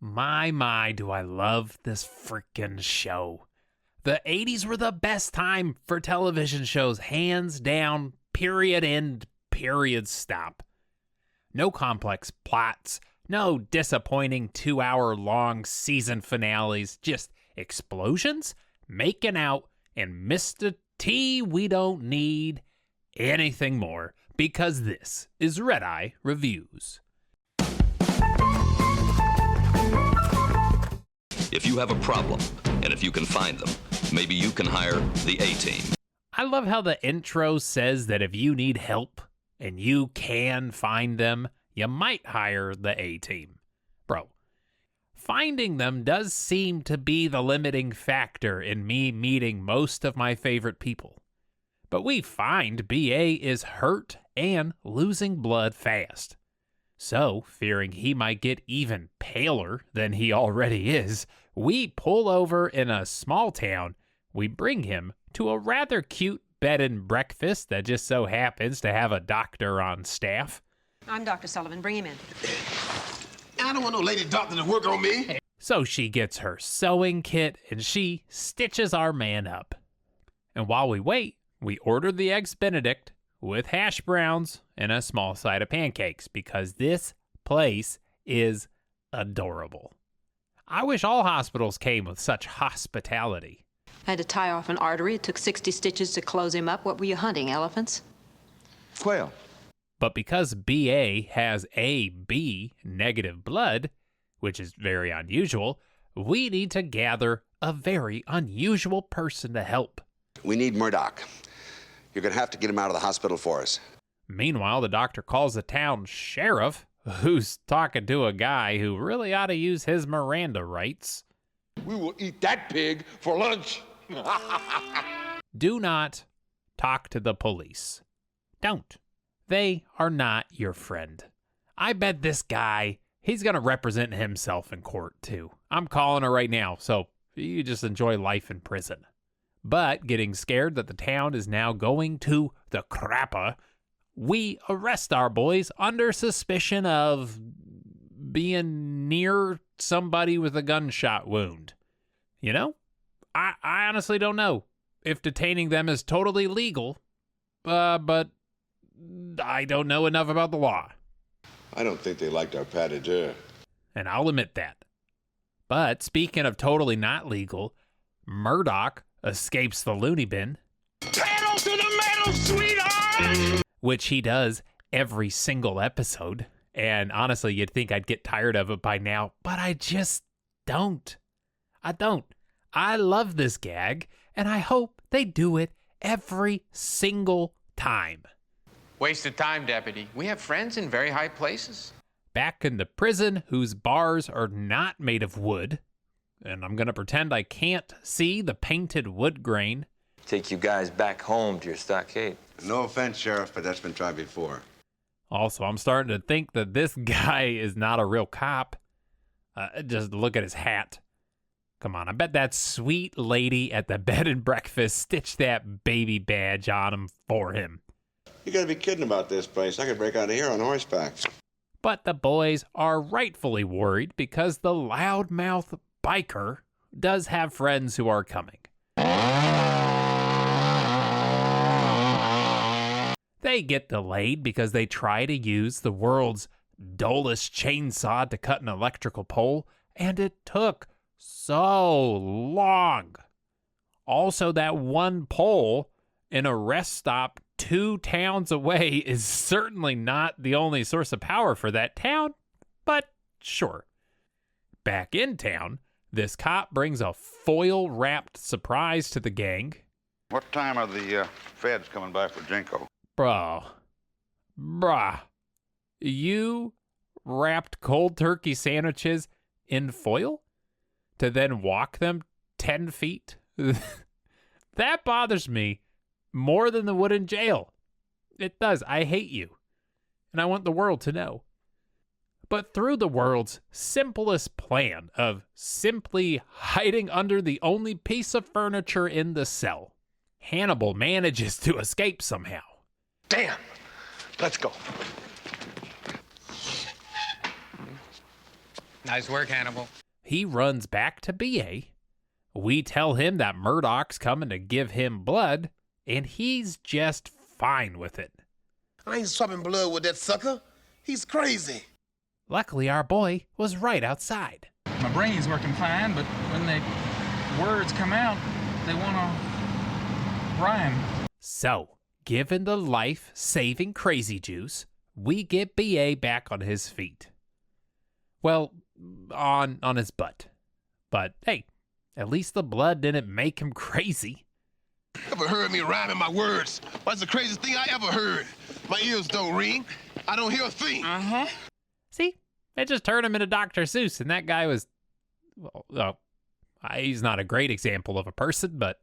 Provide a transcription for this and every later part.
My, do I love this freaking show. The 80s were the best time for television shows, hands down, period end, period stop. No complex plots, no disappointing 2-hour-long season finales, just explosions, making out, and Mr.T. We don't need anything more, because this is Redeye Reviews. If you have a problem, and if you can find them, maybe you can hire the A-Team. I love how the intro says that if you need help and you can find them, you might hire the A-Team. Bro, finding them does seem to be the limiting factor in me meeting most of my favorite people. But we find B.A. is hurt and losing blood fast. So, fearing he might get even paler than he already is, we pull over in a small town. We bring him to a rather cute bed and breakfast that just so happens to have a doctor on staff. I'm Dr. Sullivan. Bring him in. I don't want no lady doctor to work on me. So she gets her sewing kit and she stitches our man up. And while we wait, we order the Eggs Benedict with hash browns and a small side of pancakes because this place is adorable. I wish all hospitals came with such hospitality. I had to tie off an artery. It took 60 stitches to close him up. What were you hunting, elephants? Quail. But because B.A. has AB negative blood, which is very unusual, we need to gather a very unusual person to help. We need Murdoch. You're going to have to get him out of the hospital for us. Meanwhile, the doctor calls the town sheriff, who's talking to a guy who really ought to use his Miranda rights. We will eat that pig for lunch. Do not talk to the police. Don't. They are not your friend. I bet this guy, he's going to represent himself in court too. I'm calling her right now, so you just enjoy life in prison. But getting scared that the town is now going to the crapper, we arrest our boys under suspicion of being near somebody with a gunshot wound. You know, I honestly don't know if detaining them is totally legal, but I don't know enough about the law. I don't think they liked our pas de deux. And I'll admit that. But speaking of totally not legal, Murdoch escapes the loony bin. Pedal to the metal, sweetheart! Which he does every single episode. And honestly, you'd think I'd get tired of it by now, but I just don't. I don't. I love this gag, and I hope they do it every single time. Waste of time, Deputy. We have friends in very high places. Back in the prison, whose bars are not made of wood, and I'm going to pretend I can't see the painted wood grain. Take you guys back home to your stockade. No offense, Sheriff, but that's been tried before. Also, I'm starting to think that this guy is not a real cop. Just look at his hat. Come on, I bet that sweet lady at the bed and breakfast stitched that baby badge on him for him. You gotta be kidding about this place. I could break out of here on horseback. But the boys are rightfully worried because the loudmouth biker does have friends who are coming. They get delayed because they try to use the world's dullest chainsaw to cut an electrical pole, and it took so long. Also, that one pole in a rest stop 2 towns away is certainly not the only source of power for that town, but sure. Back in town, this cop brings a foil-wrapped surprise to the gang. What time are the feds coming by for Jinko? Bruh, you wrapped cold turkey sandwiches in foil to then walk them 10 feet? That bothers me more than the wood in jail. It does. I hate you. And I want the world to know. But through the world's simplest plan of simply hiding under the only piece of furniture in the cell, Hannibal manages to escape somehow. Damn. Let's go. Nice work, Hannibal. He runs back to BA. We tell him that Murdoch's coming to give him blood, and he's just fine with it. I ain't swapping blood with that sucker. He's crazy. Luckily, our boy was right outside. My brain's working fine, but when the words come out, they want to rhyme. So, given the life-saving crazy juice, we get BA back on his feet. Well, on his butt. But hey, at least the blood didn't make him crazy. Ever heard me rhyming my words? That's the craziest thing I ever heard. My ears don't ring. I don't hear a thing. See, it just turned him into Dr. Seuss, and that guy was, well, he's not a great example of a person, but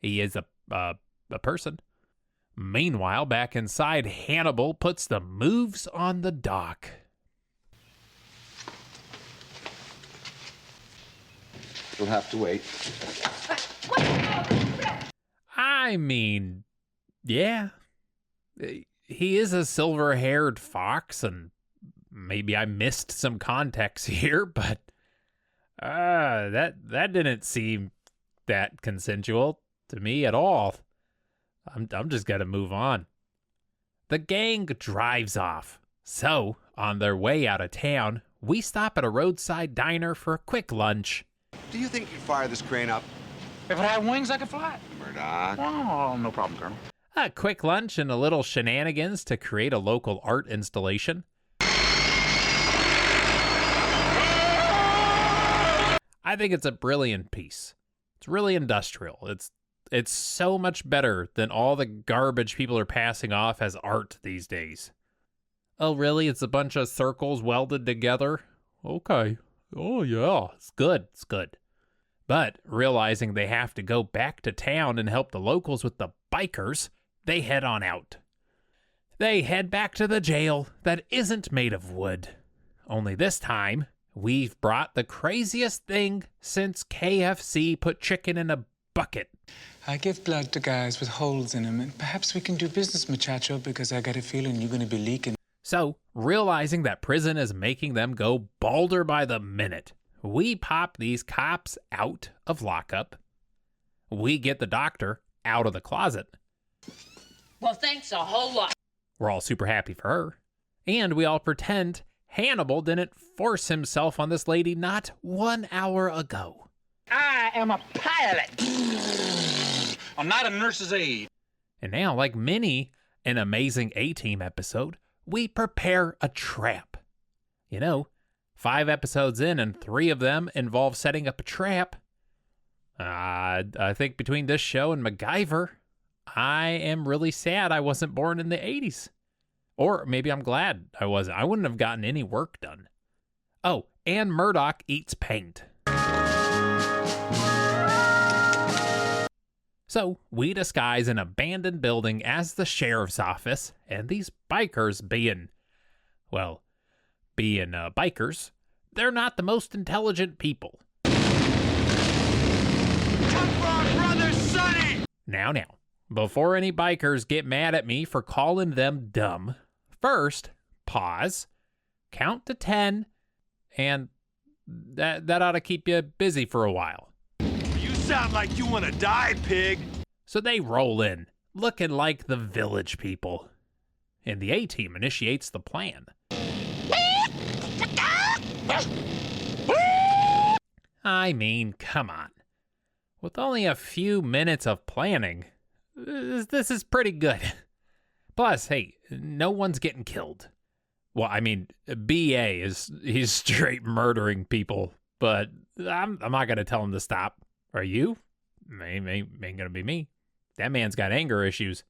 he is a person. Meanwhile, back inside, Hannibal puts the moves on the dock. You'll have to wait. I mean, yeah. He is a silver-haired fox, and maybe I missed some context here, but that didn't seem that consensual to me at all. I'm just gonna move on. The gang drives off. So, on their way out of town, we stop at a roadside diner for a quick lunch. Do you think you'd fire this crane up? If it had wings, I could fly. Murdoch. Oh, no problem, Colonel. A quick lunch and a little shenanigans to create a local art installation. I think it's a brilliant piece. It's really industrial. It's so much better than all the garbage people are passing off as art these days. Oh, really? It's a bunch of circles welded together? Okay. Oh, yeah. It's good. It's good. But realizing they have to go back to town and help the locals with the bikers, they head on out. They head back to the jail that isn't made of wood. Only this time, we've brought the craziest thing since KFC put chicken in a bucket. I give blood to guys with holes in them, and perhaps we can do business, muchacho, because I got a feeling you're going to be leaking. So, realizing that prison is making them go balder by the minute, we pop these cops out of lockup. We get the doctor out of the closet. Well, thanks a whole lot. We're all super happy for her. And we all pretend Hannibal didn't force himself on this lady not 1 hour ago. I am a pilot. I'm not a nurse's aide. And now, like many an Amazing A-Team episode, we prepare a trap. You know, 5 episodes in and 3 of them involve setting up a trap. I think between this show and MacGyver, I am really sad I wasn't born in the 80s. Or maybe I'm glad I wasn't. I wouldn't have gotten any work done. Oh, and Murdoch eats paint. So, we disguise an abandoned building as the sheriff's office, and these bikers being bikers, they're not the most intelligent people. Come for our brother, Sonny! Now, before any bikers get mad at me for calling them dumb, first, pause, count to 10, and that ought to keep you busy for a while. You sound like you want to die, pig. So they roll in, looking like the village people. And the A-Team initiates the plan. I mean, come on. With only a few minutes of planning, this is pretty good. Plus, hey, no one's getting killed. Well, I mean, BA he's straight murdering people, but I'm not going to tell him to stop. Are you? Ain't going to be me. That man's got anger issues.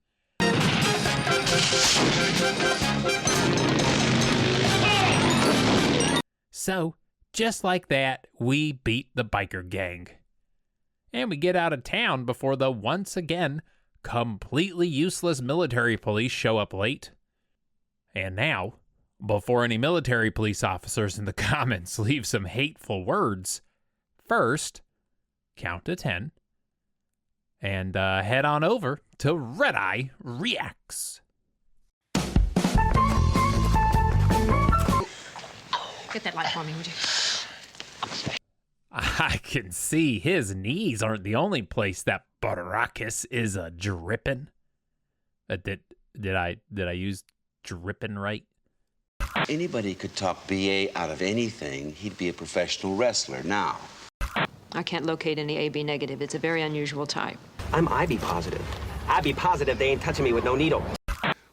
So, just like that, we beat the biker gang. And we get out of town before the once again completely useless military police show up late. And now, before any military police officers in the comments leave some hateful words, first, count to 10, and head on over to Redeye Reacts. Get that light for me, would you? I can see his knees aren't the only place that Baracus is a drippin'. Did I use drippin' right? Anybody could talk BA out of anything. He'd be a professional wrestler now. I can't locate any AB negative. It's a very unusual type. I'm IB positive. IB positive they ain't touching me with no needle.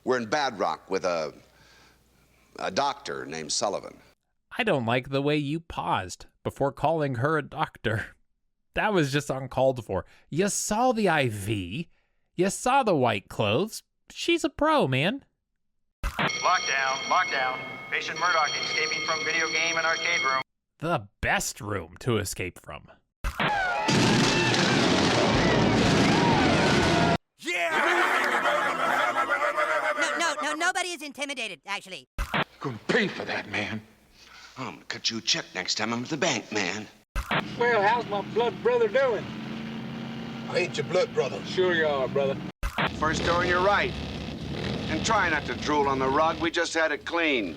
We're in Bad Rock with a doctor named Sullivan. I don't like the way you paused before calling her a doctor. That was just uncalled for. You saw the IV. You saw the white clothes. She's a pro, man. Lockdown. Patient Murdoch escaping from video game and arcade room. The best room to escape from. No, nobody is intimidated, actually. Gonna pay for that, man. I'm gonna cut you a check next time I'm at the bank, man. Well, how's my blood brother doing? I ain't your blood brother. Sure you are, brother. First door on your right. And try not to drool on the rug. We just had it cleaned.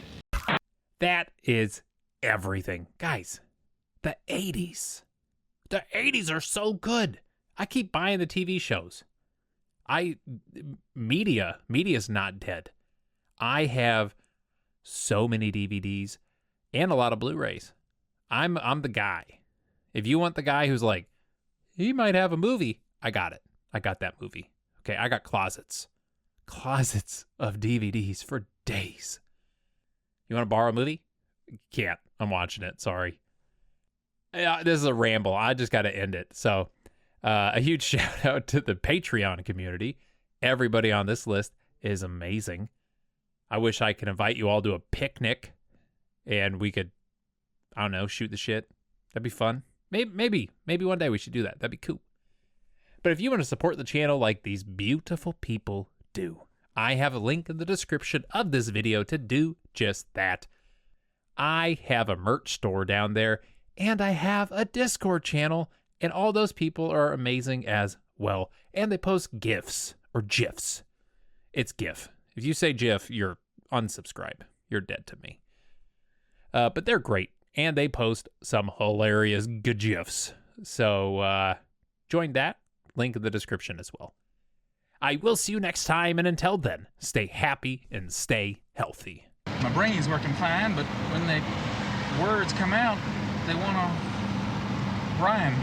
That is everything. Guys, the 80s. The 80s are so good. I keep buying the TV shows. Media's not dead. I have so many DVDs and a lot of Blu-rays. I'm the guy. If you want the guy who's like, he might have a movie, I got it. I got that movie. Okay, I got closets of DVDs for days. You want to borrow a movie? Can't. I'm watching it. Sorry. This is a ramble. I just got to end it. So a huge shout out to the Patreon community. Everybody on this list is amazing. I wish I could invite you all to a picnic and we could, I don't know, shoot the shit. That'd be fun. Maybe one day we should do that. That'd be cool. But if you want to support the channel like these beautiful people do, I have a link in the description of this video to do just that. I have a merch store down there, and I have a Discord channel, and all those people are amazing as well. And they post GIFs, or GIFs. It's GIF. If you say GIF, you're unsubscribe. You're dead to me. But they're great, and they post some hilarious GIFs. So join that. Link in the description as well. I will see you next time, and until then, stay happy and stay healthy. My brain's working fine, but when the words come out, they want to rhyme.